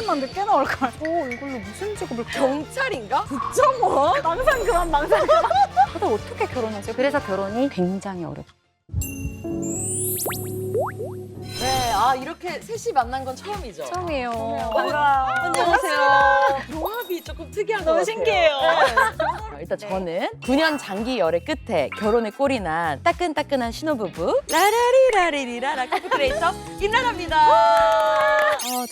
시즌만 늦게 나올걸. 이걸로 무슨 직업을 경찰인가? 국정원? 망상 그만. 다들 어떻게 결혼하세요? 그래서 결혼이 굉장히 어렵다. 네, 이렇게 셋이 만난 건 처음이죠? 처음이에요. 안녕하세요. 궁합이 조금 특이한 것 너무 같아요. 신기해요. 일단 저는 9년 장기 열애 끝에 결혼에 꼴이 난 따끈따끈한 신혼부부 라라리라리리라라 커플크리에이터 김라라입니다.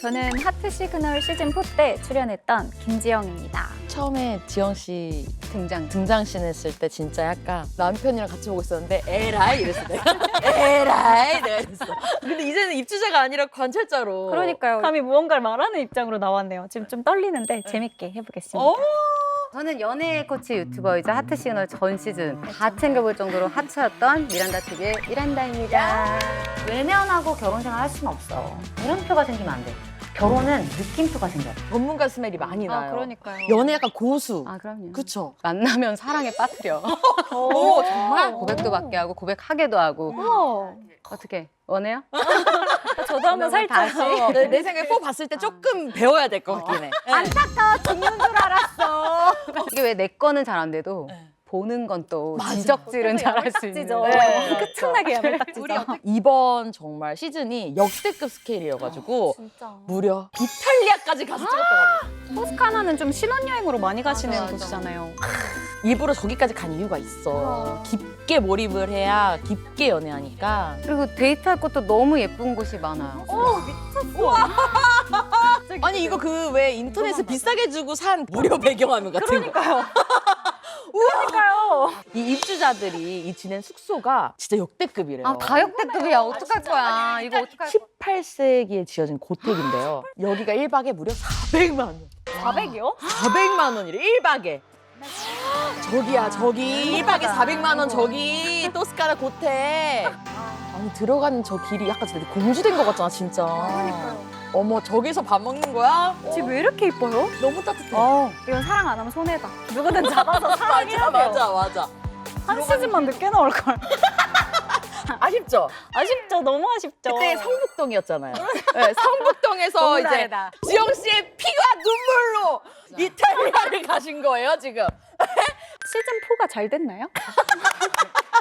저는 하트 시그널 시즌 4 때 출연했던 김지영입니다. 처음에 지영 씨 등장. 등장씬 했을 때 진짜 약간 남편이랑 같이 보고 있었는데 에라이 이랬어 내가. 에라이 내가 이랬어. 근데 이제는 입주자가 아니라 관찰자로. 그러니까요. 감히 무언가를 말하는 입장으로 나왔네요. 지금 좀 떨리는데 재밌게 해보겠습니다. 저는 연애 코치 유튜버이자 하트 시그널 전 시즌 다 챙겨볼 정도로 핫처였던 미란다 TV의 미란다입니다. 외면하고 결혼 생활 할 수는 없어. 물음표가 생기면 안 돼. 결혼은 느낌표가 생겨요. 전문가 스멜이 많이 나요. 그러니까요. 연애 약간 고수. 그럼요. 그쵸? 만나면 사랑에 빠뜨려. 오 정말? 고백도 받게 하고 고백하게도 하고. 우와. 어떻게 원해요? 저도 한번 살짝. 내 생각에 4 봤을 때 조금 배워야 될 것 같긴 해. 죽는 줄 알았어. 이게 왜 내 거는 잘 안 돼도 보는 건 또 맞아. 지적질은 잘 할 수 있는. 야물딱지죠. 네. 끝장나게 야물딱지죠. 이번 정말 시즌이 역대급 스케일이어가지고 진짜. 무려 이탈리아까지 가서 찍었다고 합니다. 토스카나는 좀 신혼여행으로 많이 가시는 맞아. 곳이잖아요. 일부러 저기까지 간 이유가 있어. 깊게 몰입을 해야 깊게 연애하니까. 그리고 데이트할 것도 너무 예쁜 곳이 많아요. 아니 이거 그 왜 인터넷에 비싸게 주고 산 무료 배경화면 같은 거. 그러니까요. 이 입주자들이 이 지낸 숙소가 진짜 역대급이래요. 다 역대급이야. 어떡할 거야. 이거 어떡할 거야. 18세기에 지어진 고택인데요. 여기가 1박에 무려 400만 원. 400이요? 400만 원이래 1박에. 저기야 저기 1박에 400만 원 저기 토스카나 고택. 아니 들어가는 저 길이 약간 진짜 공주된 것 같잖아 진짜. 그러니까요. 어머 저기서 밥 먹는 거야? 집 왜 이렇게 이뻐요? 너무 따뜻해. 이건 사랑 안 하면 손해다. 누구든 잡아서 사랑해야 돼요. 맞아. 한 시즌만 늦게 나올걸. 아쉽죠? 아쉽죠. 너무 아쉽죠. 그때 성북동이었잖아요. 네, 성북동에서 이제 다르다. 지영 씨의 피가 눈물로 이탈리아를 가신 거예요 지금. 시즌 4가 잘 됐나요?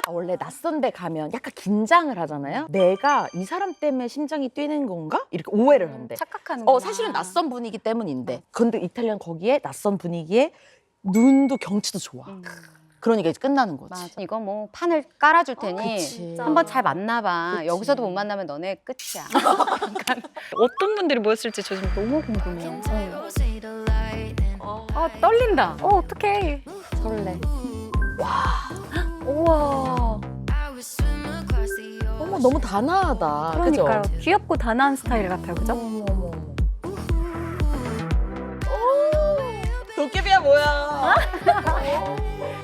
원래 낯선 데 가면 약간 긴장을 하잖아요. 내가 이 사람 때문에 심장이 뛰는 건가? 이렇게 오해를 한대. 착각하는 사실은 낯선 분위기 때문인데. 근데 이탈리아는 거기에 낯선 분위기에 눈도 경치도 좋아. 그러니까 이제 끝나는 거지. 맞아. 이거 뭐 판을 깔아줄 테니 그치. 한번 잘 만나봐. 그치. 여기서도 못 만나면 너네 끝이야. 어떤 분들이 모였을지 저 지금 너무 궁금해요. 떨린다. 어떡해. 설레. 우와. 어머 너무 단아하다. 그러니까요. 그죠? 귀엽고 단아한 스타일 같아요. 그죠? 어머. 도깨비야 뭐야?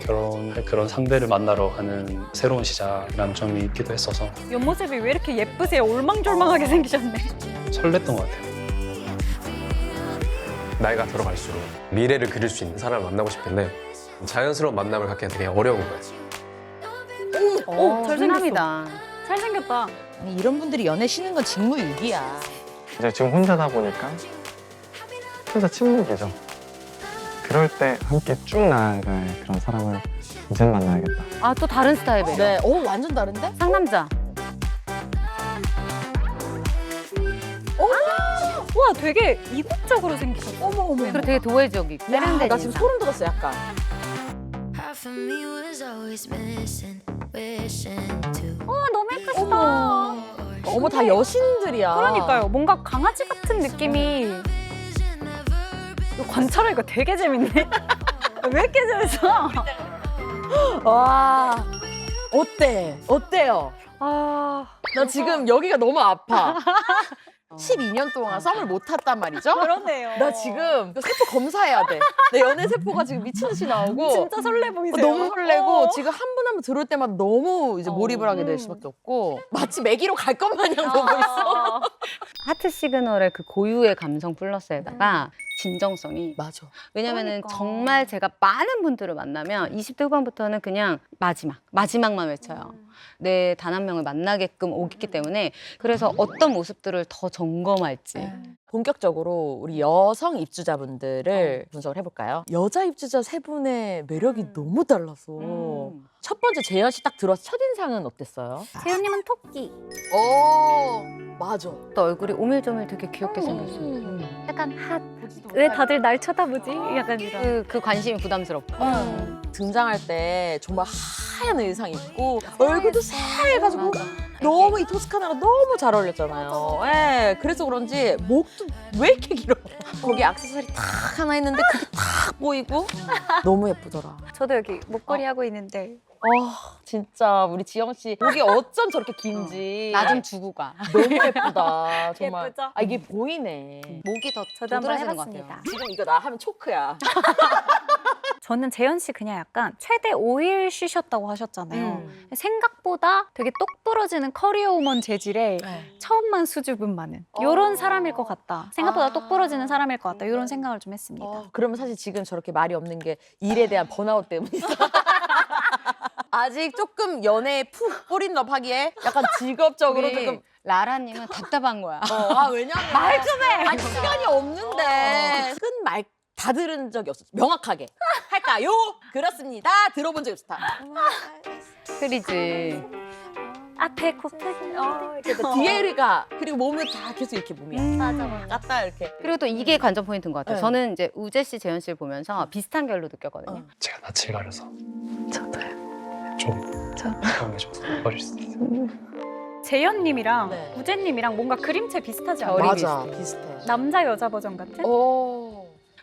결혼에 그런 상대를 만나러 가는 새로운 시작이라는 점이 있기도 했어서 옆모습이 왜 이렇게 예쁘세요? 올망졸망하게 생기셨네. 설렜던 것 같아요. 나이가 들어갈수록 미래를 그릴 수 있는 사람을 만나고 싶은데 자연스러운 만남을 갖기가 되게 어려운 거예요. 잘생겼다. 잘생겼다. 아니, 이런 분들이 연애 쉬는 건 직무유기야. 이제 지금 혼자다 보니까 혼자 침묵이죠. 그럴 때 함께 쭉 나아갈 그런 사람을 이제 만나야겠다. 또 다른 스타일이에요. 네, 완전 다른데? 상남자. 와, 되게 이국적으로 생기셨어. 어머. 그리고 되게 도회적이고. 야, 세련된 나 지금 인상. 소름 돋았어 약간. Half of me was always missing, wishing to. 너무 예쁘시다. 어머 다 여신들이야. 그러니까요. 뭔가 강아지 같은 느낌이. 이거 관찰하니까 되게 재밌네. 왜 이렇게 재밌어? 와. 어때요? 나 나 지금 여기가 너무 아파. 12년 동안 썸을 못 탔단 말이죠? 그러네요. 나 지금 세포 검사해야 돼. 내 연애 세포가 지금 미친 듯이 나오고 진짜 설레 보이세요. 너무 설레고 지금 한 분 한 분 들어올 때마다 너무 이제 몰입을 하게 될 음. 수밖에 없고 마치 매기로 갈 것 마냥 보고 있어. 하트 시그널의 그 고유의 감성 플러스에다가 진정성이. 맞아. 왜냐면은 그러니까. 정말 제가 많은 분들을 만나면 20대 후반부터는 그냥 마지막만 외쳐요. 내 단 한 명을 만나게끔 오기 때문에 그래서 어떤 모습들을 더 점검할지. 본격적으로 우리 여성 입주자분들을 분석을 해볼까요? 여자 입주자 세 분의 매력이 너무 달라서 첫 번째 재현 씨 딱 들어와서 첫인상은 어땠어요? 재현님은 토끼. 맞아. 또 얼굴이 오밀조밀 되게 귀엽게 생겼어요. 약간 핫. 왜 다들 날 쳐다보지? 약간 이런. 그 관심이 부담스럽고. 등장할 때 정말 하얀 의상 입고 얼굴도 새해가지고 맞아. 너무 이 토스카나가 너무 잘 어울렸잖아요. 예, 그래서 그런지 목도 왜 이렇게 길어? 거기 액세서리 탁 하나 있는데 그게 탁 보이고 너무 예쁘더라. 저도 여기 목걸이 하고 있는데 진짜 우리 지영 씨 목이 어쩜 저렇게 긴지 나 좀 주고 가. 너무 예쁘다. 정말. 예쁘죠? 아 이게 보이네. 목이 더 저도 한번 도드라지는 것 해봤습니다. 같아요. 지금 이거 나 하면 초크야. 저는 재현 씨 그냥 약간 최대 5일 쉬셨다고 하셨잖아요. 생각보다 되게 똑 부러지는 커리어 우먼 재질에 처음만 수줍음 많은 이런 사람일 것 같다. 생각보다 똑 부러지는 사람일 것 같다. 이런 생각을 좀 했습니다. 그러면 사실 지금 저렇게 말이 없는 게 일에 대한 번아웃 때문이죠. 아직 조금 연애에 푹 뿌린업 하기에 약간 직업적으로 우리 조금 라라님은 답답한 거야. 왜냐면 말 좀 해. 아니 시간이 없는데 큰 말 다 들은 적이 없어. 명확하게 할까요? 그렇습니다. 들어본 적이 없다. 그리지. 앞에 곱하기. 디에르가 그리고 몸을 다 계속 이렇게 몸이야. 맞아 맞아. 갔다 이렇게. 그리고 또 이게 관전 포인트인 것 같아요. 네. 저는 이제 우재 씨, 재현 씨를 보면서 비슷한 결로 느꼈거든요. 제가 낯을 가려서 저도요. 좀 저. 그런 게좀 버릴 수 있어요. 재현님이랑 네. 우재님이랑 뭔가 그림체 비슷하지 않아요? 결이 맞아. 비슷해. 남자 여자 버전 같은?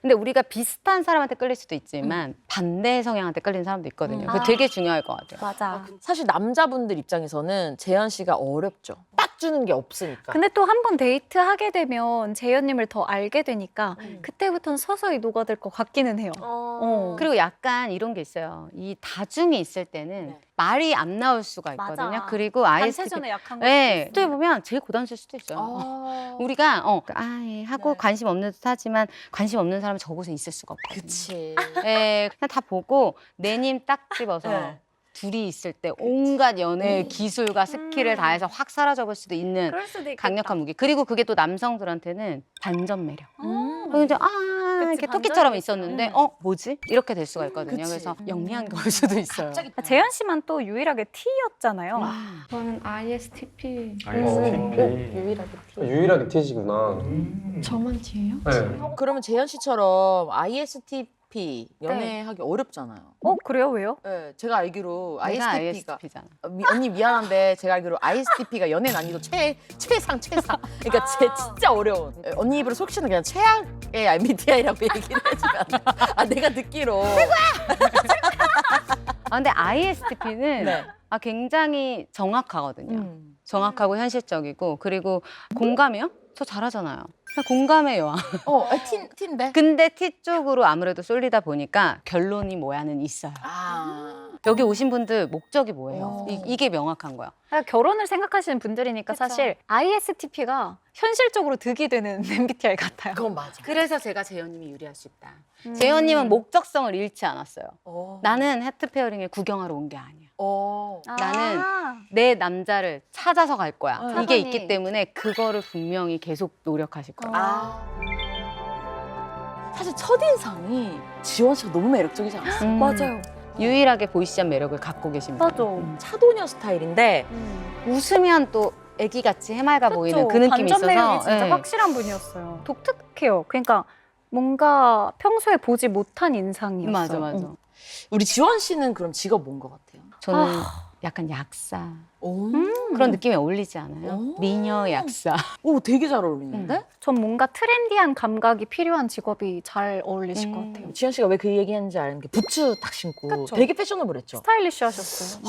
근데 우리가 비슷한 사람한테 끌릴 수도 있지만 반대 성향한테 끌리는 사람도 있거든요. 그거 되게 중요할 것 같아요. 맞아. 사실 남자분들 입장에서는 재현 씨가 어렵죠. 딱 주는 게 없으니까. 근데 또 한 번 데이트 하게 되면 재현님을 더 알게 되니까 그때부터는 서서히 녹아들 것 같기는 해요. 그리고 약간 이런 게 있어요. 이 다중이 있을 때는 네. 말이 안 나올 수가 있거든요. 맞아. 그리고 ISTP. 반체전에 약한 거. 네. 어떻게 보면 제일 고단수일 수도 있어요. 우리가 예, 하고 네. 관심 없는 듯 하지만 관심 없는 사람은 저곳에 있을 수가 없거든요. 그치. 예, 그냥 다 보고 내님 딱 집어서 네. 둘이 있을 때 온갖 연애의 기술과 스킬을 다해서 확 사라져볼 수도 있는 그럴 수도 있겠다. 강력한 무기. 그리고 그게 또 남성들한테는 반전 매력. 음. 이제 그치, 이렇게 반전이 토끼처럼 있어요. 있었는데 뭐지? 이렇게 될 수가 있거든요. 그치. 그래서 영리한 걸 수도 있어요. 재현 씨만 또 유일하게 T였잖아요. 저는 ISTP. 유일하게 T시구나. 저만 T예요? 네. 그러면 재현 씨처럼 ISTP 연애하기 어렵잖아요. 그래요? 왜요? 네, 제가 알기로 내가 ISTP가 ISTP잖아. 언니 미안한데 제가 알기로 ISTP가 연애 난이도 최상. 그러니까 진짜 어려운. 언니 입으로 속 시는 그냥 최악의 MBTI라고 얘기를 해주면 내가 듣기로. 근데 ISTP는 네. 굉장히 정확하거든요. 정확하고 현실적이고 그리고 공감이요? 저 잘하잖아요. 그냥 공감의 여왕. T인데. 근데 T 쪽으로 아무래도 쏠리다 보니까 결론이 뭐야는 있어요. 여기 오신 분들 목적이 뭐예요? 이게 명확한 거야. 결혼을 생각하시는 분들이니까 사실 ISTP가 현실적으로 득이 되는 MBTI 같아요. 그건 맞아. 그래서 제가 재현님이 유리할 수 있다. 재현님은 목적성을 잃지 않았어요. 나는 해트 페어링에 구경하러 온 게 아니야. 나는 내 남자를 찾아서 갈 거야. 이게 사단이. 있기 때문에 그거를 분명히 계속 노력하실 거야. 사실 첫인상이 지원 씨가 너무 매력적이지 않았어? 맞아요. 유일하게 보이시한 매력을 갖고 계신 분. 맞아. 차도녀 스타일인데 웃으면 또 애기같이 해맑아 보이는 그 느낌이 반전 있어서 매력이 진짜 예. 확실한 분이었어요. 독특해요. 그러니까 뭔가 평소에 보지 못한 인상이었어요. 맞아. 우리 지원 씨는 그럼 직업 뭔 것 같아요? 저는 약간 약사 오, 그런 느낌이 어울리지 않아요? 오. 미녀 약사. 오 되게 잘 어울리는데? 전 뭔가 트렌디한 감각이 필요한 직업이 잘 어울리실 것 같아요. 지현 씨가 왜 그 얘기하는지 아는 게 부츠 딱 신고 그쵸. 되게 패셔너블했죠? 스타일리시하셨어요.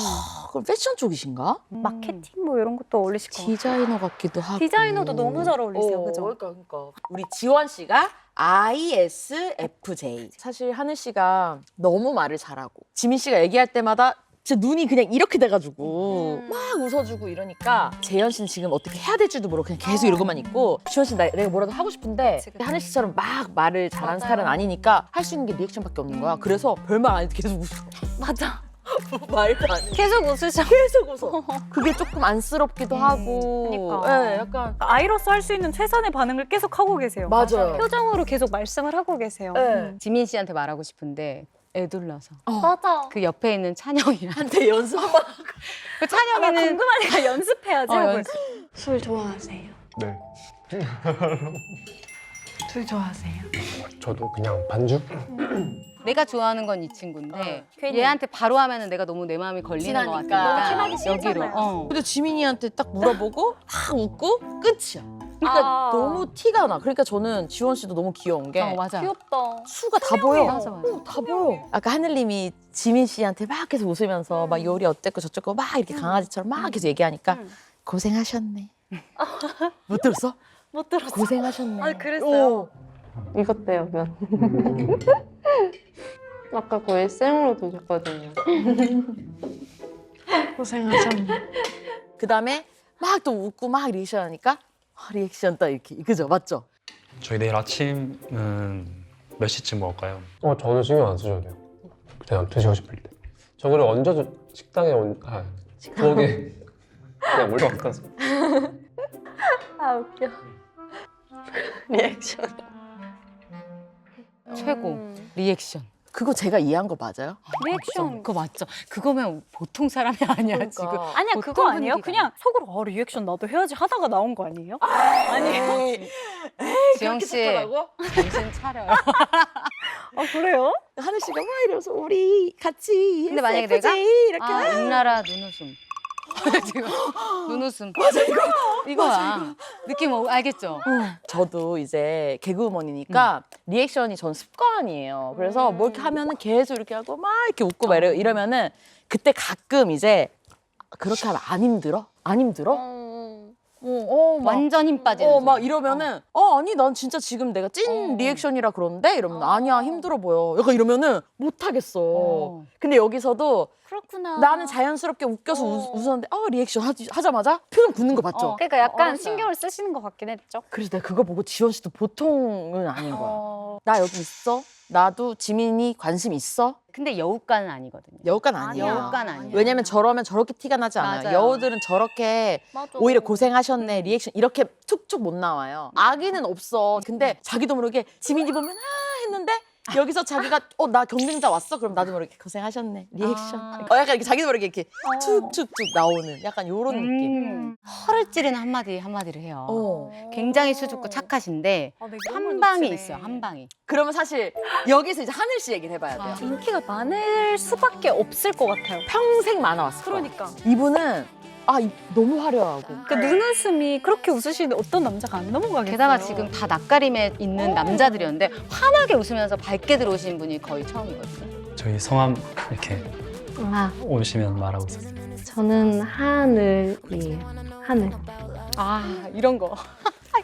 그럼 패션 쪽이신가? 마케팅 뭐 이런 것도 어울리실 것 같아요. 디자이너 같기도 하고 디자이너도 너무 잘 어울리세요. 그죠? 그러니까 우리 지원 씨가 ISFJ. 사실 하늘 씨가 너무 말을 잘하고 지민 씨가 얘기할 때마다 진짜 눈이 그냥 이렇게 돼가지고 막 웃어주고 이러니까 재현 씨는 지금 어떻게 해야 될지도 모르고 그냥 계속 이러고만 있고 지원 씨 내가 뭐라도 하고 싶은데 하늘 씨처럼 막 말을 잘하는 스타일은 아니니까 할 수 있는 게 리액션밖에 없는 거야. 그래서 별말 안 해도 계속 웃어. 맞아. 말도 안 해. 계속 웃으셔. 계속 웃어. 그게 조금 안쓰럽기도 하고. 그러니까. 네, 약간. 아이로서 할 수 있는 최선의 반응을 계속 하고 계세요. 맞아요. 표정으로 계속 말씀을 하고 계세요. 네. 지민 씨한테 말하고 싶은데 애둘러서 맞아. 그 옆에 있는 찬영이랑 한테 연습 한번. 그 찬영이는 궁금하니까 연습해야지. 하고. 연습. 술 좋아하세요? 네. 술 좋아하세요? 저도 그냥 반죽? 내가 좋아하는 건 이 친구인데 괜히. 얘한테 바로 하면은 내가 너무 내 마음이 걸리는 것 지나니까. 같으니까 너무 티나기 싫잖아요. 여기로. 근데 지민이한테 딱 물어보고 막 웃고 끝이야. 그러니까 아. 너무 티가 나. 그러니까 저는 지원 씨도 너무 귀여운 게 맞아. 귀엽다. 수가 다 보여. 맞아, 맞아. 다 보여. 아까 하늘님이 지민 씨한테 막 계속 웃으면서 막 요리 어땠고 저쨌고 막 이렇게 강아지처럼 막 계속 얘기하니까 고생하셨네. 못 들었어? 못 들었어. 고생하셨네. 아, 그랬어요? 이것 때문에 아까 거의 생으로 드셨거든요. 고생하셨네. 그다음에 막 또 웃고 막 리액션 하니까 리액션 딱 이렇게 그죠? 맞죠? 저희 내일 아침은 몇 시쯤 먹을까요? 저는 신경 안 쓰셔도 돼요. 그냥 드시고 싶을 때. 저 그리고 얹어서 식당에 부엌에 그냥 몰래 갖다 서 아 웃겨. 리액션. 최고 리액션. 그거 제가 이해한 거 맞아요? 리액션. 그거 맞죠? 그거면 보통 사람이 아니야 그러니까. 지금. 아니야, 보통 그거 아니에요? 분위기가 그냥 속으로 리액션 나도 해야지 하다가 나온 거 아니에요? 아니에요? 지영 씨 좋더라고? 정신 차려요. 아, 그래요? 하늘 씨가 막 이러면서 우리 같이 근데 만약에 예쁘지? 내가 이렇게 아, 임나라 눈웃음. 지금 눈웃음. 이거야. 느낌 알겠죠? 저도 이제 개그우먼이니까 리액션이 전 습관이에요. 그래서 뭐 이렇게 하면은 계속 이렇게 하고 막 이렇게 웃고 막 이러면은 그때 가끔 이제 그렇게 하면 안 힘들어? 안 힘들어? 막, 완전 힘 빠지는. 막 이러면은 아니 난 진짜 지금 내가 찐 리액션이라 그러는데 이러면 아니야 힘들어 보여. 약간 이러면은 못 하겠어. 근데 여기서도 그렇구나. 나는 자연스럽게 웃겨서 웃었는데 리액션 하자마자 표정 굳는 거 봤죠? 그러니까 약간 어렸어요. 신경을 쓰시는 것 같긴 했죠. 그래서 내가 그거 보고 지원 씨도 보통은 아닌 거야. 나 여기 있어? 나도 지민이 관심 있어? 근데 여우과는 아니거든요. 여우간 아니야. 여우과는 아니야. 왜냐면 저러면 저렇게 티가 나지 않아요. 맞아요. 여우들은 저렇게 맞아. 오히려 고생하셨네 리액션 이렇게 툭툭 못 나와요. 아기는 없어. 근데 자기도 모르게 지민이 보면 했는데 여기서 자기가 나 경쟁자 왔어? 그럼 나도 모르게 고생하셨네 리액션. 약간 이렇게 자기도 모르게 이렇게 툭툭툭 나오는 약간 요런 느낌. 허를 찌르는 한마디를 해요. 굉장히 수줍고 착하신데 아, 네, 한 방이 있어요. 한 방이. 그러면 사실 여기서 이제 하늘 씨 얘기를 해봐야 돼요. 인기가 많을 수밖에 없을 것 같아요. 평생 많아왔을 거야. 그러니까. 이분은 너무 화려하고. 그 눈웃음이 그렇게 웃으시는데 어떤 남자가 안 넘어가겠어요. 게다가 지금 다 낯가림에 있는 남자들이었는데 환하게 웃으면서 밝게 들어오신 분이 거의 처음이거든요. 저희 성함 이렇게 아 오시면 말하고 있었어요. 저는 하늘이에요. 하늘. 아 이런 거.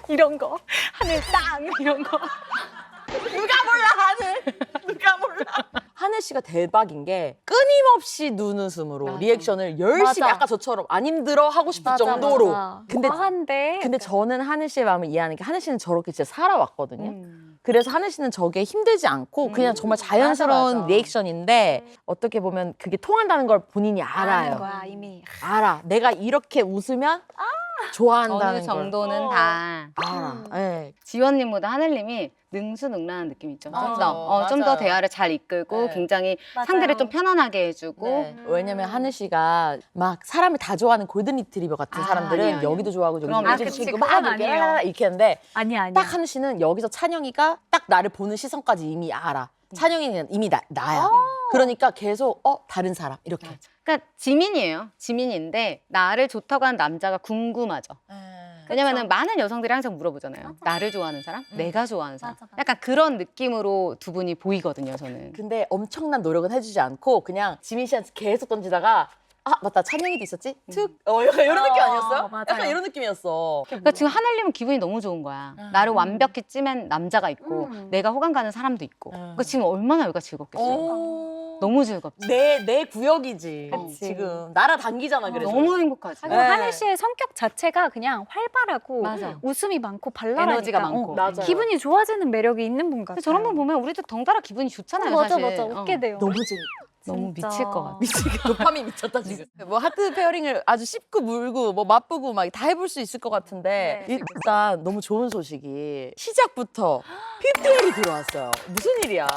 이런 거 하늘 땅 이런 거. 누가 몰라. 하늘 씨가 대박인 게 끊임없이 눈웃음으로 맞아. 리액션을 열심히 맞아. 아까 저처럼 안 힘들어 하고 싶을 정도로. 근데 근데 저는 하늘 씨의 마음을 이해하는 게 하늘 씨는 저렇게 진짜 살아왔거든요. 그래서 하늘 씨는 저게 힘들지 않고 그냥 정말 자연스러운 맞아. 리액션인데 어떻게 보면 그게 통한다는 걸 본인이 알아요. 거야 이미. 알아. 내가 이렇게 웃으면 좋아한다는 어느 걸. 정도는 다. 알아. 네. 지원님보다 하늘님이 능수능란한 느낌이 있죠. 맞아. 좀 더 맞아요. 대화를 잘 이끌고 네. 굉장히 맞아요. 상대를 좀 편안하게 해주고 네. 왜냐면 하늘 씨가 막 사람을 다 좋아하는 골든 리트리버 같은 사람들은 아니야, 아니야. 여기도 좋아하고 저기도 그럼, 이렇게 그치, 치고 그건 막 이렇게 아니에요. 이렇게 했는데 아니야. 딱 하늘 씨는 여기서 찬영이가 딱 나를 보는 시선까지 이미 알아. 찬영이는 이미 나야. 그러니까 계속 다른 사람 이렇게. 그러니까 지민이에요. 지민인데 나를 좋다고 하는 남자가 궁금하죠. 왜냐면은 많은 여성들이 항상 물어보잖아요. 나를 좋아하는 사람? 내가 좋아하는 사람? 맞아. 약간 그런 느낌으로 두 분이 보이거든요, 저는. 근데 엄청난 노력은 해주지 않고 그냥 지민 씨한테 계속 던지다가 맞다 찬영이도 있었지? 툭. 약간 이런 느낌 아니었어요? 맞아요. 약간 이런 느낌이었어. 그러니까 지금 하늘님은 기분이 너무 좋은 거야. 나를 완벽히 찜한 남자가 있고 내가 호감 가는 사람도 있고. 그러니까 지금 얼마나 여기가 즐겁겠어요. 너무 즐겁지. 내 구역이지. 그치. 지금 날아다니잖아 그래서. 너무 행복하지. 그리고 하늘 씨의 성격 자체가 그냥 활발하고 맞아. 웃음이 많고 발랄하니까 에너지가 많고. 맞아요. 기분이 좋아지는 매력이 있는 분 같아요. 저런 분 보면 우리도 덩달아 기분이 좋잖아요. 맞아 사실. 맞아 웃게 돼요. 너무 재밌. 너무 진짜. 미칠 것 같아. 도파민 미쳤다 지금. 뭐 하트 페어링을 아주 씹고 물고 뭐 맛보고 막 다 해볼 수 있을 것 같은데 네. 일단 너무 좋은 소식이 시작부터 PPL이 들어왔어요. 무슨 일이야?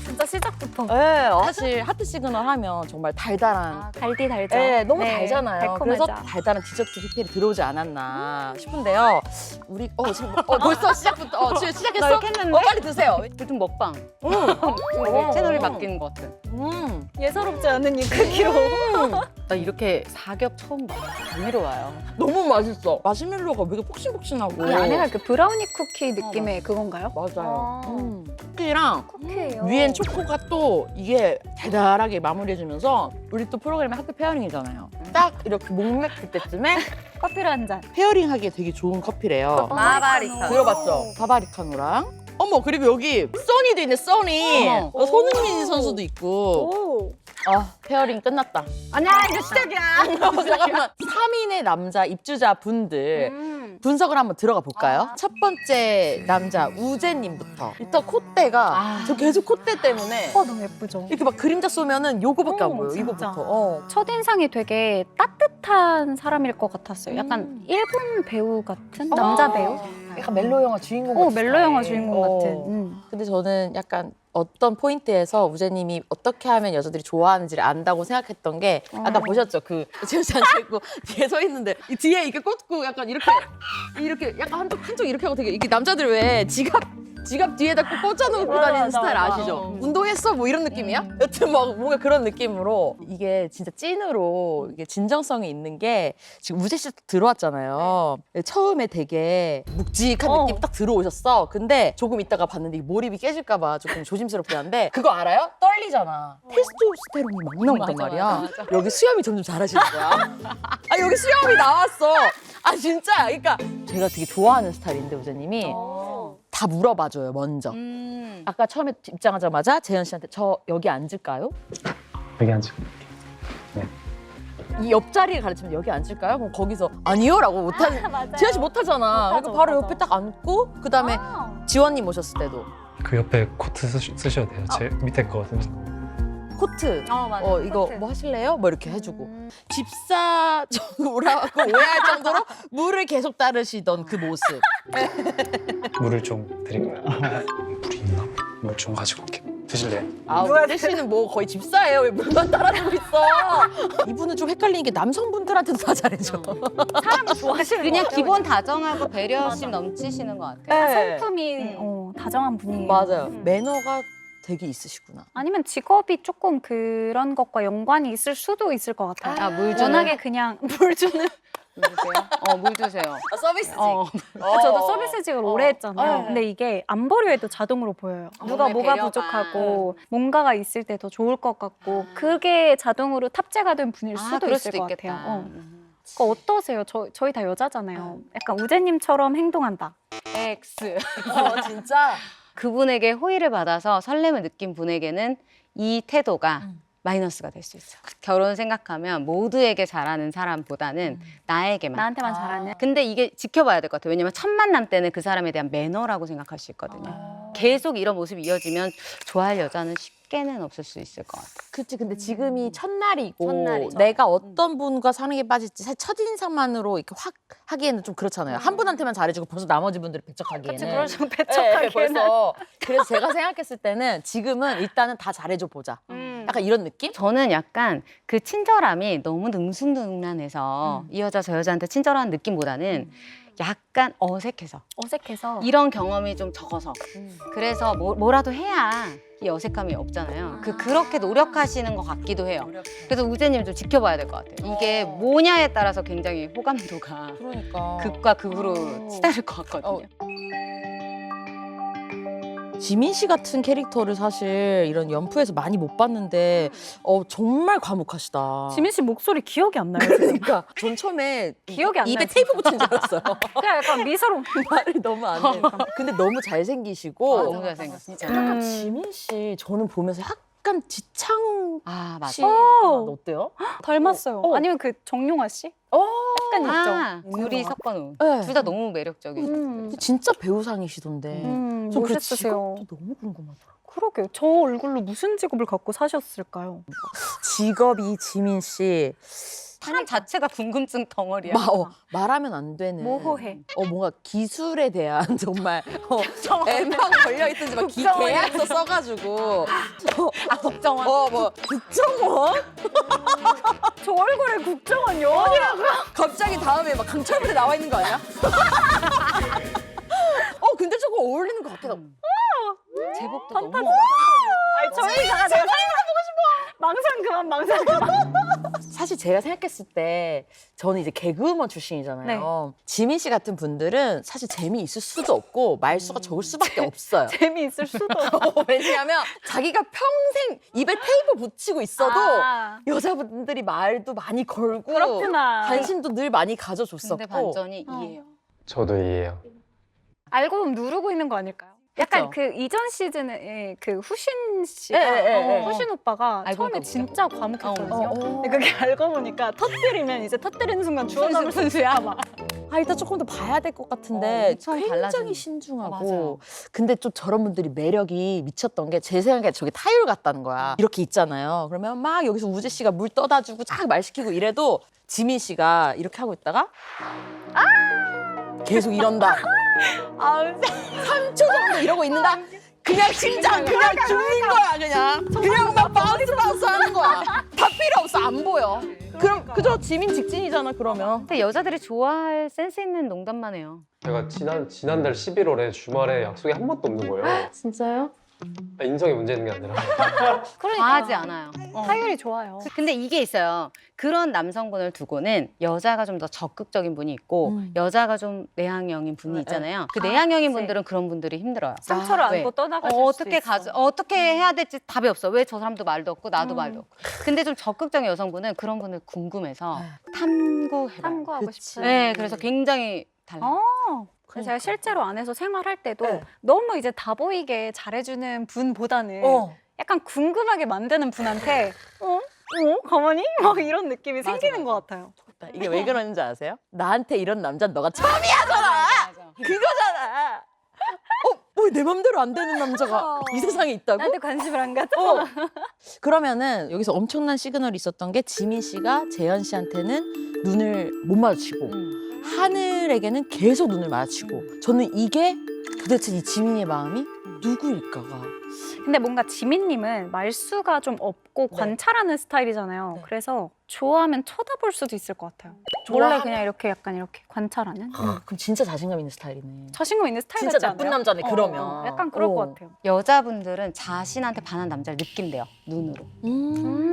진짜 시작부터 네, 사실 하트 시그널 하면 정말 달달한. 달디 달죠. 네, 너무 네, 달잖아요. 달콤하죠. 그래서 달달한 디저트 PPL이 들어오지 않았나 싶은데요. 우리 지금 벌써 시작부터 지금 시작했어? 나 이렇게 했는데? 빨리 드세요. 요즘 먹방. 응. 지금 채널이 바뀌는 것 같아. 예사롭지 않은 이 크기로. 나 이렇게 사겹 처음 봐. 너무 와요. 너무 맛있어. 마시멜로가 왜 이렇게 폭신폭신하고. 이 안에가 그 브라우니 쿠키 느낌의 그건가요? 맞아요. 아. 쿠키랑 쿠키예요. 위엔 초코가 또 이게 달달하게 마무리해주면서 우리 또 프로그램이 하트 페어링이잖아요. 딱 이렇게 목맥힐 때쯤에 커피를 한 잔. 페어링하기 되게 좋은 커피래요. 마바리카. 들어봤죠? 바바리카노랑. 어머 그리고 여기 써니도 있네 써니. 어머. 손흥민 선수도 있고. 오. 페어링 끝났다. 아니야 이제 시작이야. 잠깐만. 3인의 남자 입주자분들 분석을 한번 들어가 볼까요? 첫 번째 남자 우재님부터. 일단 콧대가 저 계속 콧대 때문에 너무 예쁘죠. 이렇게 막 그림자 쏘면은 요거밖에 안 보여. 진짜. 이거부터. 첫인상이 되게 따뜻한 사람일 것 같았어요. 약간 일본 배우 같은 남자 배우? 약간 멜로 영화 주인공 같은 멜로 스타일. 영화 주인공 같은. 근데 저는 약간 어떤 포인트에서 우재님이 어떻게 하면 여자들이 좋아하는지를 안다고 생각했던 게 아까 보셨죠? 그 재현 씨 앉아 있고 뒤에 서 있는데 이 뒤에 이렇게 꽂고 약간 이렇게 약간 한쪽 이렇게 하고 되게 이게 남자들 왜 지갑 뒤에다 꼭 꽂아놓고 다니는 스타일 아시죠? 운동했어? 뭐 이런 느낌이야? 여튼 막 뭔가 그런 느낌으로 이게 진짜 찐으로 이게 진정성이 있는 게 지금 우재 씨 들어왔잖아요. 처음에 되게 묵직한 느낌 딱 들어오셨어. 근데 조금 있다가 봤는데 이 몰입이 깨질까 봐 조금 조심스럽긴 한데 그거 알아요? 떨리잖아. 테스토스테론이 막 나온단 말이야. 여기 수염이 점점 자라시는 거야. 여기 수염이 나왔어. 진짜. 그러니까 제가 되게 좋아하는 스타일인데 우재님이 다 물어봐줘요 먼저. 아까 처음에 입장하자마자 재현 씨한테 저 여기 앉을까요? 여기 앉을게. 이 옆자리에 가르치면 여기 앉을까요? 그럼 거기서 아니요라고 못하는 재현 씨 못하잖아. 그러니까 바로 옆에 딱 앉고 그다음에 지원님 오셨을 때도 그 옆에 코트 쓰셔도 돼요. 제 밑에 거거든요. 코트 맞아. 이거 뭐 하실래요? 뭐 이렇게 해주고 집사 오라고 오해할 정도로 물을 계속 따르시던 그 모습. 물을 좀 드릴까요? 물이 있나? 물 좀 가지고 올게. 드실래요? 우재 씨는 뭐 거의 집사예요. 왜 물만 따라주고 있어? 이분은 좀 헷갈리는 게 남성분들한테도 다 잘해줘. 사람을 좋아하시는 그냥 것 같아요. 기본 다정하고 배려심 넘치시는 것 같아요. 네. 성품이 다정한 분이에요. 맞아요. 매너가 되게 있으시구나. 아니면 직업이 조금 그런 것과 연관이 있을 수도 있을 것 같아요. 물 주는? 워낙에 그냥 물 주는. 물 주세요? 물 주세요. 서비스직. 저도 서비스직을 오래 했잖아요. 네. 근데 이게 안 버려도 자동으로 보여요. 누가 뭐가 배려가. 부족하고 뭔가가 있을 때 더 좋을 것 같고 그게 자동으로 탑재가 된 분일 수도 그럴 있을 수도 것 있겠다. 같아요. 그러니까 어떠세요? 저희 다 여자잖아요. 약간 우재님처럼 행동한다. X. 진짜. 그분에게 호의를 받아서 설렘을 느낀 분에게는 이 태도가 마이너스가 될 수 있어요. 결혼 생각하면 모두에게 잘하는 사람보다는 나에게만. 나한테만 잘하는. 근데 이게 지켜봐야 될 것 같아요. 왜냐면 첫 만남 때는 그 사람에 대한 매너라고 생각할 수 있거든요. 계속 이런 모습이 이어지면 좋아할 여자는 쉽게는 없을 수 있을 것 같아요. 그치. 근데 지금이 첫날이고 첫날이죠. 내가 어떤 분과 사는 게 빠질지 사실 첫인상만으로 이렇게 확 하기에는 좀 그렇잖아요. 한 분한테만 잘해주고 벌써 나머지 분들을 배척하기에는. 그치, 그럴 수 네, 배척하기에는. 벌써. 그래서 제가 생각했을 때는 지금은 일단은 다 잘해줘 보자. 약간 이런 느낌? 저는 약간 그 친절함이 너무 능숙능란해서 이 여자 저 여자한테 친절한 느낌보다는 약간 어색해서 어색해서. 이런 경험이 좀 적어서 그래서 뭐라도 해야 이 어색함이 없잖아요. 그렇게 노력하시는 것 같기도 해요. 그래서 우재님 좀 지켜봐야 될 것 같아요. 이게 뭐냐에 따라서 굉장히 호감도가 그러니까. 극과 극으로 치달을 것 같거든요. 지민 씨 같은 캐릭터를 사실 이런 연프에서 많이 못 봤는데 정말 과묵하시다. 지민 씨 목소리 기억이 안 나요. 그러니까 전 처음에 기억이 안 입에 나요, 테이프 붙인 줄 알았어요. 그냥 약간 미소로. 말을 너무 안 해. 근데 너무 잘생기시고 너무 잘생겼어. 약간 지민 씨 저는 보면서 약간 지창 아, 씨 맞아. 느낌 어때요? 닮았어요. 어. 아니면 그 정용화 씨? 어, 약간 있죠. 아, 둘이 섞어놓은. 네. 둘 다 너무 매력적이죠. 진짜 배우상이시던데. 전 그 멋있으세요. 직업도 너무 궁금하더라고요. 그러게요. 저 얼굴로 무슨 직업을 갖고 사셨을까요? 직업이 지민 씨 사람 자체가 궁금증 덩어리야. 말하면 안 되는 모호해. 뭔가 기술에 대한 정말 애만 걸려있든지 막 계약서 써가지고 국정원. 뭐 국정원? 저 얼굴에 국정원 요원이라고. 갑자기 다음에 막 강철부대 나와 있는 거 아니야? 근데 저거 어울리는 것 같기도 하고. 제복도 너무. 아니 저희가 내가 보고 싶어. 망상 그만. 사실 제가 생각했을 때 저는 이제 개그우먼 출신이잖아요. 지민 씨 같은 분들은 사실 재미있을 수도 없고 말수가 적을 수밖에 없어요. 재미있을 수도. 왜냐하면 자기가 평생 입에 테이프 붙이고 있어도 아, 여자분들이 말도 많이 걸고 그렇구나. 관심도 늘 많이 가져줬었고. 근데 반전이 이해요. 저도 이해해요. 알고 보면 누르고 있는 거 아닐까요? 약간 그쵸? 그 이전 시즌에 그 후신 씨가 예. 후신 오빠가 알고 처음에 보니까. 진짜 과묵했거든요. 어. 근데 그게 알고 보니까 터뜨리면 이제 터뜨리는 순간 주워담을 순수야 막. 일단 조금 더 봐야 될 것 같은데 엄청 굉장히 달라지는. 신중하고 맞아요. 근데 좀 저런 분들이 매력이 미쳤던 게 제 생각에 저게 타율 같다는 거야. 이렇게 있잖아요. 그러면 막 여기서 우재 씨가 물 떠다 주고 쫙 말 시키고 이래도 지민 씨가 이렇게 하고 있다가 계속 이런다. 3초 정도 이러고 있는다. 그냥 심장 그냥 죽는 거야. 그냥 막 바운스 하는 거야. 다 필요 없어. 안 보여. 그럼 그저 지민 직진이잖아 그러면. 근데 여자들이 좋아할 센스 있는 농담만 해요. 제가 지난달 11월에 주말에 약속이 한 번도 없는 거예요. 진짜요? 인성이 문제 있는 게 아니라. 과하지 않아요. 타율이 좋아요. 근데 이게 있어요. 그런 남성분을 두고는 여자가 좀 더 적극적인 분이 있고 여자가 좀 내향형인 분이 있잖아요. 그 내향형인 그치. 분들은 그런 분들이 힘들어요. 상처를 왜? 안고 떠나가실 어떻게 수 있어. 어떻게 해야 될지 답이 없어. 왜 저 사람도 말도 없고 나도 말도 없고. 근데 좀 적극적인 여성분은 그런 분을 궁금해서 탐구해봐요. 탐구하고 그치. 싶어요. 네, 그래서 굉장히 달라요. 그래서 제가 실제로 안에서 생활할 때도 네. 너무 이제 다 보이게 잘해주는 분보다는 약간 궁금하게 만드는 분한테 가만히? 막 이런 느낌이 생기는 것 같아요. 이게 왜 그러는지 아세요? 나한테 이런 남자는 너가 처음이야잖아. 맞아. 그거잖아. 뭐 내 맘대로 안 되는 남자가 이 세상에 있다고? 나한테 관심을 안 가져? 그러면은 여기서 엄청난 시그널이 있었던 게 지민 씨가 재현 씨한테는 눈을 못 마주치고 하늘에게는 계속 눈을 마주치고 저는 이게 도대체 이 지민이의 마음이 누구일까가 근데 뭔가 지민님은 말수가 좀 없고 관찰하는 스타일이잖아요. 네. 그래서 좋아하면 쳐다볼 수도 있을 것 같아요. 좋아하면? 원래 그냥 이렇게 약간 이렇게 관찰하는? 그럼 진짜 자신감 있는 스타일이네. 자신감 있는 스타일 진짜 같지 나쁜 않아요? 남자네 그러면. 약간 그럴 것 같아요. 여자분들은 자신한테 반한 남자를 느낀대요. 눈으로.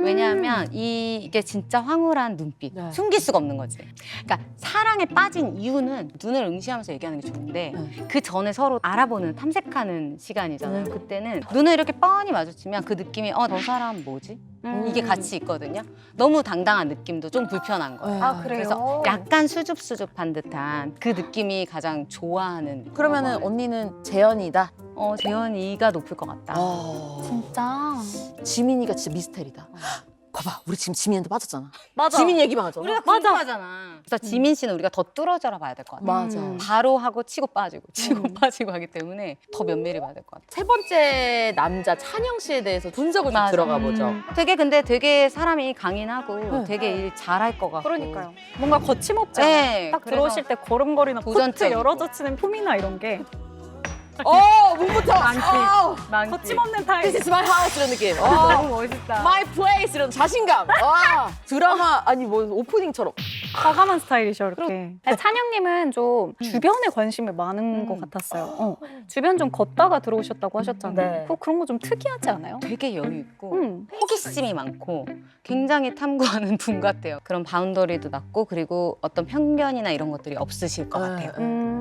왜냐하면 이게 진짜 황홀한 눈빛. 네. 숨길 수가 없는 거지. 그러니까 사랑에 빠진 이유는 눈을 응시하면서 얘기하는 게 좋은데 그 전에 서로 알아보는 탐색하는 시간이잖아요. 그때는 눈을 이렇게 뻔히 마주치면 그 느낌이 저 사람 뭐지? 이게 같이 있거든요. 너무 당당한 느낌도 좀 불편한 거예요. 아, 그래요? 그래서 약간 수줍수줍한 듯한 그 느낌이 가장 좋아하는. 그러면은 언니는 재현이다. 재현이가 높을 것 같다. 진짜? 지민이가 진짜 미스테리다. 봐봐, 우리 지금 지민이한테 빠졌잖아. 맞아. 지민 얘기만 하잖아. 우리가 궁금하잖아. 그래서 지민 씨는 우리가 더 뚫어져라 봐야 될 것 같아. 맞아. 바로 하고 치고 빠지고 치고 빠지고 하기 때문에 더 면밀히 봐야 될 것 같아. 세 번째 남자 찬영 씨에 대해서 분석을 좀 맞아. 들어가 보죠. 되게 사람이 강인하고 되게 일 잘할 것 같고. 그러니까요. 뭔가 거침없잖아요. 네, 딱 그래서 들어오실 때 걸음걸이나 코트 도전적이고. 열어젖히는 폼이나 이런 게 문부터. 많지. 거침없는 타입. This is my house 이런 느낌. 너무 멋있다. My place 이런 자신감. 드라마 아니 뭐 오프닝처럼. 과감한 스타일이셔 이렇게. 찬영님은 좀 주변에 관심이 많은 것 같았어요. 주변 좀 걷다가 들어오셨다고 하셨잖아요. 네. 그런 거 좀 특이하지 않아요? 되게 여유 있고 호기심이 많고 굉장히 탐구하는 분 같아요. 그런 바운더리도 낮고 그리고 어떤 편견이나 이런 것들이 없으실 것 같아요.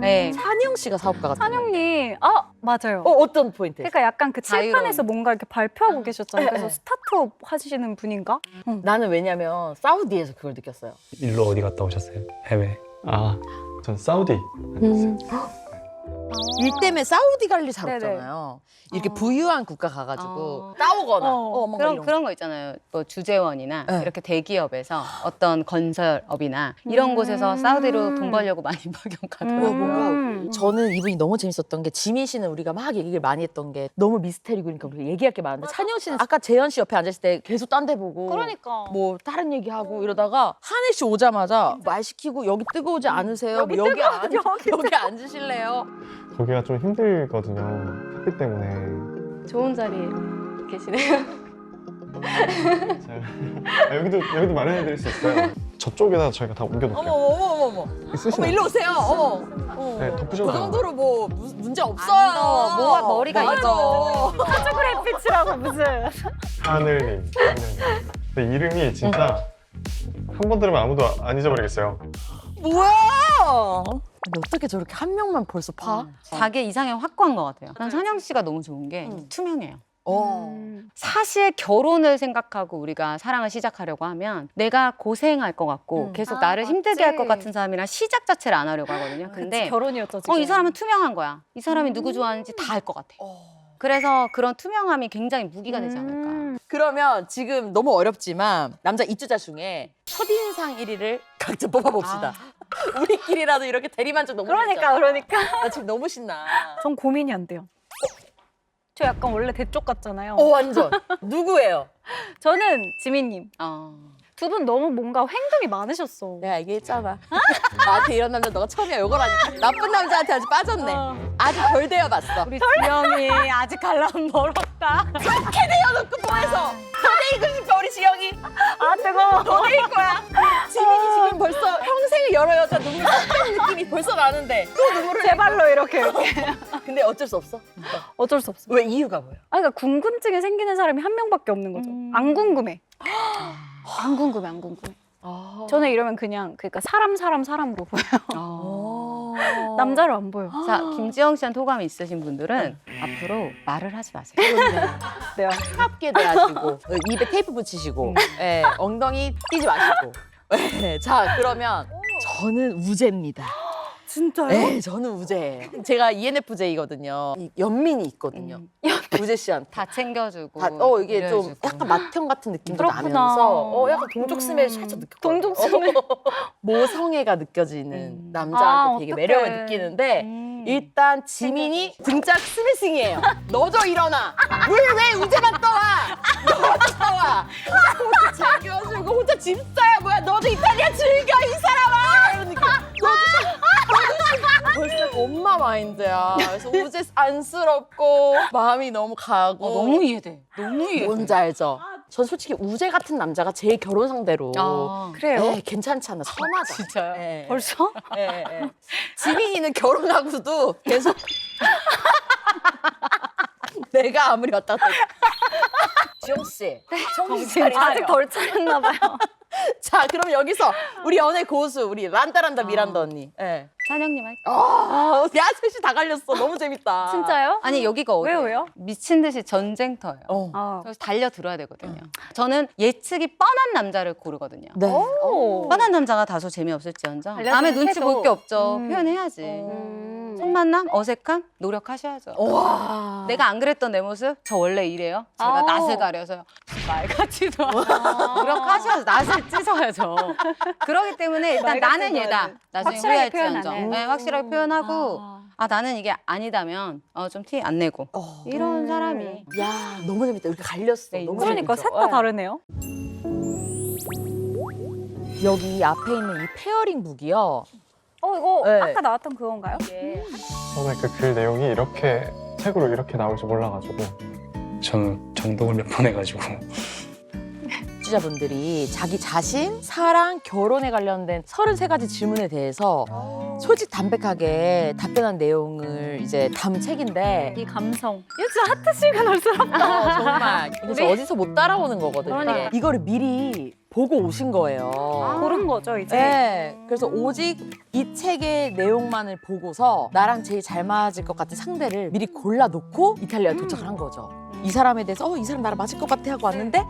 네. 찬영 씨가 사업가 같은. 찬영님, 맞아요. 어떤 포인트? 그러니까 약간 그 칠판에서 자유로운. 뭔가 이렇게 발표하고 계셨잖아요. 그래서 스타트업 하시는 분인가? 나는 왜냐면 사우디에서 그걸 느꼈어요. 일로 어디 갔다 오셨어요? 해외. 전 사우디. 일 때문에 사우디 갈 일 잘 네네. 없잖아요. 이렇게 부유한 국가 가가지고 싸우거나 뭔가 그럼 이런 그런 거 있잖아요. 뭐 주재원이나 네. 이렇게 대기업에서 어떤 건설업이나 이런 곳에서 사우디로 돈 벌려고 많이 박영 가더라고요. 뭔가 저는 이분이 너무 재밌었던 게 지민 씨는 우리가 막 얘기를 많이 했던 게 너무 미스테리고 그러니까 우리가 얘기할 게 많은데 찬영 씨는 아까 재현 씨 옆에 앉았을 때 계속 딴 데 보고 그러니까. 뭐 다른 얘기하고 이러다가 한혜 씨 오자마자 말 시키고 여기 뜨거우지 않으세요? 뭐 여기 앉으실래요? 거기가 좀 힘들거든요. 햇빛 때문에. 좋은 자리에 계시네요. 여기도 마련해드릴 수 있어요. 저쪽에다 저희가 다 옮겨놓을게요. 어머 있으시나요? 일로 오세요. 네, 덮으셔도 그 돼요. 정도로 뭐 문제 없어요. 뭐가 머리가 이거. 사주그래 햇빛이라고 무슨. 하늘님. 근데 이름이 진짜 한 번 들으면 아무도 안 잊어버리겠어요. 뭐야? 근데 어떻게 저렇게 한 명만 벌써 파? 자기 이상형 확고한 것 같아요. 난 찬영 씨가 너무 좋은 게 투명해요. 어. 사실 결혼을 생각하고 우리가 사랑을 시작하려고 하면 내가 고생할 것 같고 계속 나를 힘들게 할 것 같은 사람이랑 시작 자체를 안 하려고 하거든요. 근데 결혼이었죠 지금. 이 사람은 투명한 거야. 이 사람이 누구 좋아하는지 다 알 것 같아. 그래서 그런 투명함이 굉장히 무기가 되지 않을까. 그러면 지금 너무 어렵지만 남자 입주자 중에 첫인상 1위를 각자 뽑아봅시다. 우리끼리라도 이렇게 대리만족 너무 그러니까. 나 지금 너무 신나. 전 고민이 안 돼요. 저 약간 원래 대쪽 같잖아요. 완전. 누구예요? 저는 지민님. 두 분 너무 뭔가 횡동이 많으셨어. 내가 얘기했잖아. 나한테 이런 남자 너가 처음이야. 요거라니까. 나쁜 남자한테 아주 빠졌네. 아주 덜 되어봤어. 우리 지영이 아직 갈라면 멀었다. 놓고 뽀해서 더 데이고 싶어 우리 지영이. 아 뜨거워. 더 데일 거야. 지민이 지금 벌써 평생을 여러 여자 눈물 쏟는 느낌이 벌써 나는데 또 눈물을 제 발로 이렇게. 근데 어쩔 수 없어. 어쩔 수 없어. 왜 이유가 뭐야? 아, 그러니까 궁금증이 생기는 사람이 한 명밖에 없는 거죠. 안 궁금해. 안 궁금해. 저는 이러면 그냥 그러니까 사람으로 보여요. 남자로 안 보여. 자, 김지영 씨한테 호감이 있으신 분들은 앞으로 말을 하지 마세요. 네. 차갑게 대하시고 입에 테이프 붙이시고 예, 엉덩이 띄지 마시고. 예, 자 그러면 저는 우재입니다. 진짜요? 네, 저는 우재예요. 제가 ENFJ거든요. 연민이 있거든요. 우재 씨한테. 다 챙겨주고. 이게 좀 이래주고. 약간 맏형 같은 느낌도 그렇구나. 나면서 약간 동족스멜 살짝 느껴. 동족스멜. 모성애가 느껴지는 남자한테 되게 어떡해. 매력을 느끼는데 일단 지민이 등짝 스매싱이에요. 너도 일어나. 왜 우재만 떠와? 너도 떠와. 혼자 즐겨주고 혼자 집사야 뭐야. 너도 이탈리아 즐겨 이 사람아. 이런 느낌. 벌써 엄마 마인드야. 그래서 우재 안쓰럽고 마음이 너무 가고. 너무 이해돼. 너무 이해돼. 뭔지 알죠? 전 솔직히 우재 같은 남자가 제일 결혼 상대로 그래요? 네, 괜찮지 않나 선하다. 진짜요? 네. 벌써? 네. 지민이는 결혼하고도 계속 내가 아무리 왔다 갔다 해도. 지영 씨 정신 차려. 아직 덜 차렸나 봐요. 자 그럼 여기서 우리 연애 고수 우리 란다란다 미란다 언니. 네. 찬영님 할게요. 야 셋이 다 갈렸어. 너무 재밌다. 진짜요? 아니 여기가 어디예요? 왜요? 미친 듯이 전쟁터예요. 아, 그래서 달려들어야 되거든요. 저는 예측이 뻔한 남자를 고르거든요. 네. 오. 뻔한 남자가 다소 재미없을지언정 알려주긴 남의 눈치 해도. 볼 게 없죠. 표현해야지. 첫 만남, 어색함, 노력하셔야죠. 와. 내가 안 그랬던 내 모습, 저 원래 이래요. 제가 낯을 가려서요. 말 같지도 않아. 노력하셔야죠. 낯을 찢어야죠. 그러기 때문에 일단 말 나는 같지도 얘다. 않은. 나중에 확실하게 표현 안 후회할지언정. 해. 네, 확실하게 표현하고 나는 이게 아니다면 좀 티 안 내고 이런 사람이. 야 너무 재밌다. 이렇게 갈렸어. 네, 너무 그러니까 재밌죠? 셋 다 다르네요. 여기 앞에 있는 이 페어링 북이요. 이거 네. 아까 나왔던 그건가요? 처음에 그 글 내용이 이렇게 책으로 이렇게 나올 줄 몰라가지고 저는 정독을 몇 번 해가지고 청취자분들이 자기 자신, 사랑, 결혼에 관련된 33가지 질문에 대해서 솔직 담백하게 답변한 내용을 이제 담은 책인데 이 감성. 이거 진짜 하트 시그널스럽다. 정말 그래서 어디서 못 따라오는 거거든요. 그러니까. 이거를 미리 보고 오신 거예요. 고른 거죠 이제. 네. 그래서 오직 이 책의 내용만을 보고서 나랑 제일 잘 맞을 것 같은 상대를 미리 골라놓고 이탈리아에 도착을 한 거죠. 이 사람에 대해서 이 사람 나랑 맞을 것 같아 하고 왔는데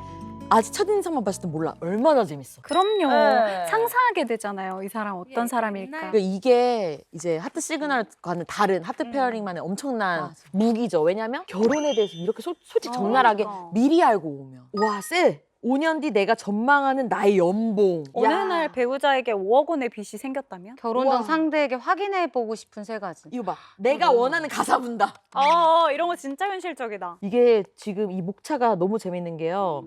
아직 첫인상만 봤을 때 몰라. 얼마나 재밌어. 그럼요. 네. 상상하게 되잖아요. 이 사람 어떤 사람일까. 그러니까 이게 이제 하트 시그널과는 다른 하트 페어링만의 엄청난 무기죠. 왜냐면 결혼에 대해서 이렇게 솔직히 적나라하게 그러니까. 미리 알고 오면 와 쎄! 5년 뒤 내가 전망하는 나의 연봉. 어느 야. 날 배우자에게 5억 원의 빚이 생겼다면? 결혼 우와. 전 상대에게 확인해보고 싶은 세 가지. 이거 봐. 내가 원하는 가사분다. 이런 거 진짜 현실적이다. 이게 지금 이 목차가 너무 재밌는 게요.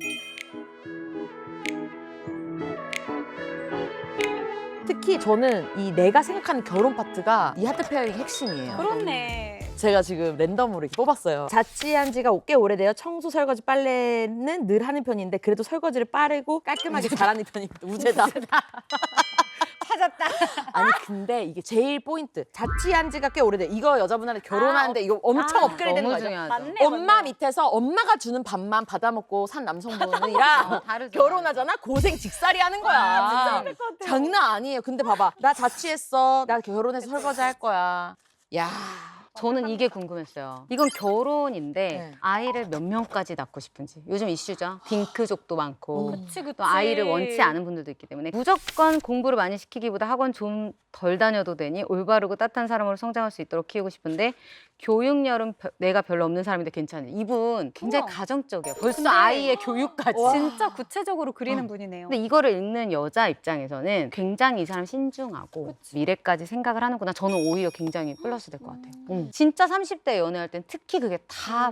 특히 저는 이 내가 생각하는 결혼 파트가 이 하트 페어링 핵심이에요. 그렇네. 제가 지금 랜덤으로 이렇게 뽑았어요. 자취한 지가 꽤 오래돼요. 청소, 설거지, 빨래는 늘 하는 편인데 그래도 설거지를 빠르고 깔끔하게 잘하는 편입니다. 우재다. 찾았다. 아니 근데 이게 제일 포인트. 자취한 지가 꽤 오래돼. 이거 여자분한테 결혼하는데 이거 엄청 업그레이드 되는 너무 거죠. 중요하죠. 맞네. 엄마 밑에서 엄마가 주는 밥만 받아먹고 산 남성분이랑 다르죠. 결혼하잖아? 고생 직살이 하는 거야. 장난 아니에요. 근데 봐봐. 나 자취했어. 나 결혼해서 설거지 할 거야. 야. 저는 이게 궁금했어요. 이건 결혼인데 네. 아이를 몇 명까지 낳고 싶은지. 요즘 이슈죠. 딩크족도 많고. 그치, 그치. 또 아이를 원치 않은 분들도 있기 때문에 무조건 공부를 많이 시키기보다 학원 좀 덜 다녀도 되니 올바르고 따뜻한 사람으로 성장할 수 있도록 키우고 싶은데 교육열은 내가 별로 없는 사람인데 괜찮아요. 이분 굉장히 우와. 가정적이에요. 벌써 근데- 아이의 교육까지. 진짜 구체적으로 그리는 분이네요. 근데 이거를 읽는 여자 입장에서는 굉장히 이 사람 신중하고 미래까지 생각을 하는구나. 저는 오히려 굉장히 플러스 될 것 같아요. 진짜 30대 연애할 땐 특히 그게 다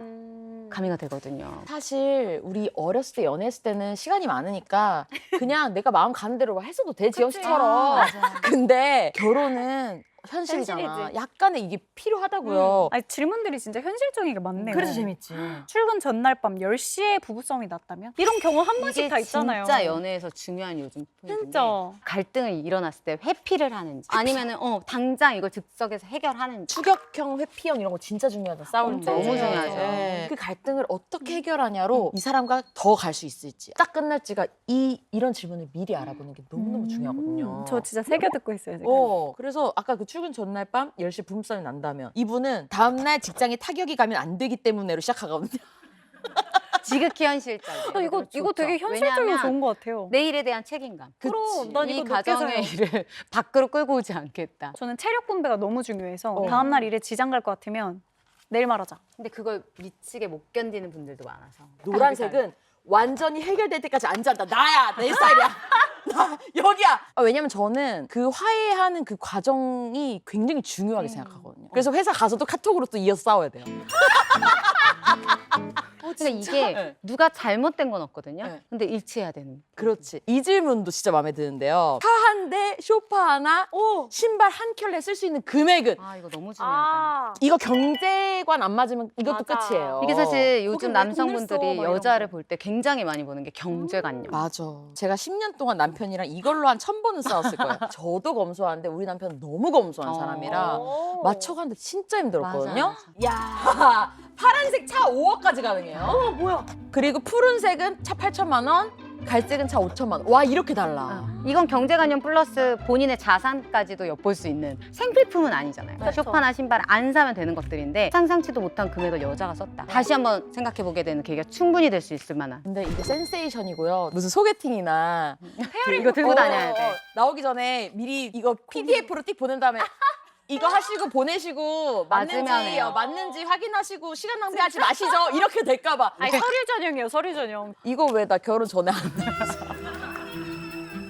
가미가 되거든요. 사실 우리 어렸을 때 연애했을 때는 시간이 많으니까 그냥 내가 마음 가는 대로 했어도 돼. 지영 씨처럼. 근데 결혼은 현실이잖아. 현실이지. 약간의 이게 필요하다고요. 아니, 질문들이 진짜 현실적인 게 많네요. 그래서 재밌지. 출근 전날 밤 10시에 부부싸움이 났다면? 이런 경우 한 번씩 이게 다 있잖아요. 진짜 연애에서 중요한 요즘 포인트인데 진짜. 갈등이 일어났을 때 회피를 하는지 아니면은 당장 이걸 즉석에서 해결하는지. 추격형, 회피형 이런 거 진짜 중요하다. 싸울 때. 너무 중요하죠. 그 갈등을 어떻게 해결하냐로 이 사람과 더 갈 수 있을지 딱 끝날지가 이런 질문을 미리 알아보는 게 너무너무 중요하거든요. 저 진짜 새겨 듣고 있어요, 지금. 그래서 아까 그 출근 전날 밤 10시 부부싸움이 난다면 이분은 다음날 직장에 타격이 가면 안 되기 때문에로 시작하거든요. 지극히 현실적이에요. 이거 되게 현실적이고 왜냐하면 좋은 것 같아요. 내일에 대한 책임감. 그럼 난 이 이거 가정의 일을 밖으로 끌고 오지 않겠다. 저는 체력 분배가 너무 중요해서 다음날 일에 지장 갈 것 같으면 내일 말하자. 근데 그걸 미치게 못 견디는 분들도 많아서. 노란색은 완전히 해결될 때까지 안 잔다. 나야, 내 스타일이야. 나 여기야. 왜냐면 저는 그 화해하는 그 과정이 굉장히 중요하게 생각하거든요. 그래서 회사 가서도 카톡으로 또 이어서 싸워야 돼요. 그러니까 이게 네. 누가 잘못된 건 없거든요. 네. 근데 일치해야 되는. 그렇지. 이 질문도 진짜 마음에 드는데요. 차 한 대, 쇼파 하나, 신발 한 켤레 쓸 수 있는 금액은 아 이거 너무 중요하다. 이거 경제관 안 맞으면 이것도 맞아. 끝이에요. 이게 사실 요즘 거기 왜 돈을 써? 남성분들이 막 이런 여자를 거. 볼 때 굉장히 많이 보는 게 경제관념. 맞아. 제가 10년 동안 남편이랑 이걸로 한 1000번은 싸웠을 거예요. 저도 검소한데 우리 남편은 너무 검소한 사람이라 맞춰가는데 진짜 힘들었거든요. 야, 파란색 차 5억까지 가능해요. 뭐야? 그리고 푸른색은 차 8천만 원, 갈색은 차 5천만 원. 와, 이렇게 달라. 이건 경제관념 플러스 본인의 자산까지도 엿볼 수 있는 생필품은 아니잖아요. 그렇죠. 쇼파나 신발 안 사면 되는 것들인데 상상치도 못한 금액을 여자가 썼다. 다시 한번 생각해보게 되는 계기가 충분히 될 수 있을 만한. 근데 이게 센세이션이고요. 무슨 소개팅이나 이거 들고 다녀야 돼. 나오기 전에 미리 이거 PDF로 띡 보낸 다음에 이거 하시고 보내시고 맞으면 맞는지 해요. 맞는지 확인하시고 시간 낭비하지 마시죠. 이렇게 될까 봐. 아니, 서류 전형이에요, 서류 전형. 이거 왜 나 결혼 전에 안 해?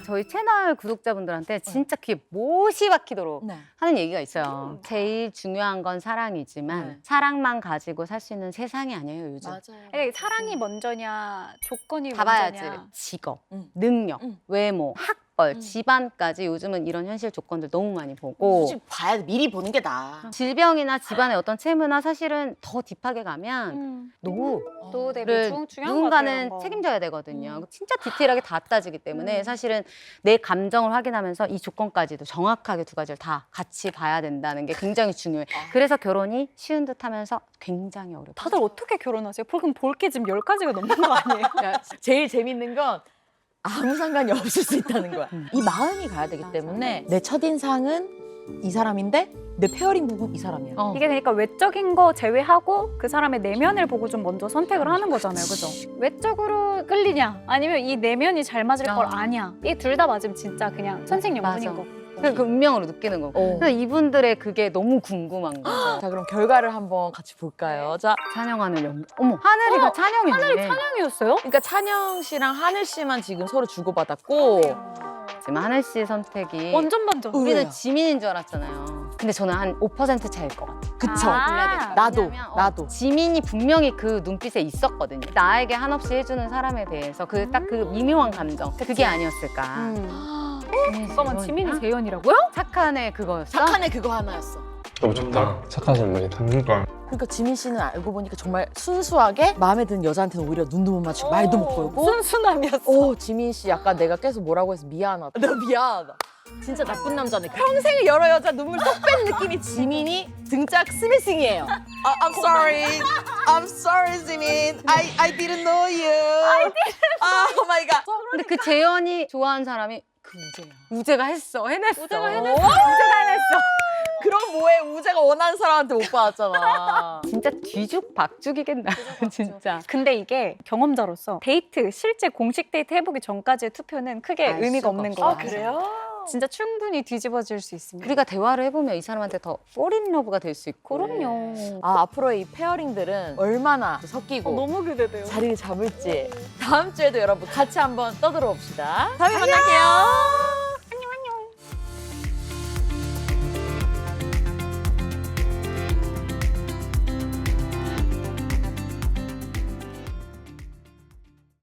저희 채널 구독자분들한테 진짜 귀에 못이 박히도록 네. 하는 얘기가 있어요. 제일 중요한 건 사랑이지만 네. 사랑만 가지고 살 수 있는 세상이 아니에요, 요즘. 맞아요. 아니, 사랑이 먼저냐, 조건이 다 봐야지. 먼저냐. 직업, 응. 능력, 응. 외모, 학벌, 집안까지 요즘은 이런 현실 조건들 너무 많이 보고 솔직히 봐야 돼. 미리 보는 게 나아. 질병이나 집안의 어떤 채무나 사실은 더 딥하게 가면 노후를 또 되게 중요한 것 같아요. 누군가는 이런 거. 책임져야 되거든요. 진짜 디테일하게 다 따지기 때문에 사실은 내 감정을 확인하면서 이 조건까지도 정확하게 두 가지를 다 같이 봐야 된다는 게 굉장히 중요해요. 그래서 결혼이 쉬운 듯 하면서 굉장히 어렵다. 다들 어떻게 결혼하세요? 그럼 볼 게 지금 10가지가 넘는 거 아니에요? 제일 재밌는 건 아무 상관이 없을 수 있다는 거야. 이 마음이 가야 되기 때문에 내 첫인상은 이 사람인데 내 페어링 부분 이 사람이야. 이게 그러니까 외적인 거 제외하고 그 사람의 내면을 보고 좀 먼저 선택을 하는 거잖아요, 그죠? 외적으로 끌리냐, 아니면 이 내면이 잘 맞을 걸 아냐. 이 둘 다 맞으면 진짜 그냥 선생님뿐인 맞아. 거. 그 운명으로 느끼는 거고. 그래서 이분들의 그게 너무 궁금한 거죠. 자, 그럼 결과를 한번 같이 볼까요? 자, 찬영하늘 연기. 어머, 하늘이가 찬영이네. 하늘이 찬영이었어요? 그러니까 찬영 씨랑 하늘 씨만 지금 서로 주고받았고 지금 하늘 씨 선택이 완전 반전. 우리는 지민인 줄 알았잖아요. 근데 저는 한 5% 차이일 것 같아요. 그쵸? 아, 나도 왜냐면, 나도 지민이 분명히 그 눈빛에 있었거든요. 나에게 한없이 해주는 사람에 대해서 그 딱 그 미묘한 감정. 그게 아니었을까. 잠깐만, 지민이 재현이라고요? 착한 애 그거였어? 착한 애 그거 하나였어. 너무 좋다. 착하신 분이다. 그러니까 그러니까 지민 씨는 알고 보니까 정말 순수하게 마음에 드는 여자한테는 오히려 눈도 못 맞추고 말도 못 걸고 순순함이었어. 지민 씨 약간 내가 계속 뭐라고 해서 미안하다. 내가 미안하다. 진짜 나쁜 남자네. 평생에 여러 여자 눈물 쏙 뺀 느낌이 지민이 등짝 스매싱이에요. I'm sorry. I'm sorry, 지민. I didn't know you. Oh my god. 근데 그 재현이 좋아하는 사람이 그 우재야. 우재가 했어. 해냈어. 우재가 해냈어. 우재가 해냈어. 그럼 뭐해? 우재가 원하는 사람한테 못 받았잖아. 진짜 뒤죽박죽이겠나. 진짜. 근데 이게 경험자로서 데이트, 실제 공식 데이트 해보기 전까지의 투표는 크게 알 의미가 수가 없는 없어. 거야. 아, 그래요? 진짜 충분히 뒤집어질 수 있습니다. 우리가 대화를 해보면 이 사람한테 더 폴인 러브가 될 수 있고. 그럼요. 앞으로의 이 페어링들은 얼마나 섞이고 너무 기대돼요. 자리를 잡을지 다음 주에도 여러분 같이 한번 떠들어 봅시다. 다음에 만날게요.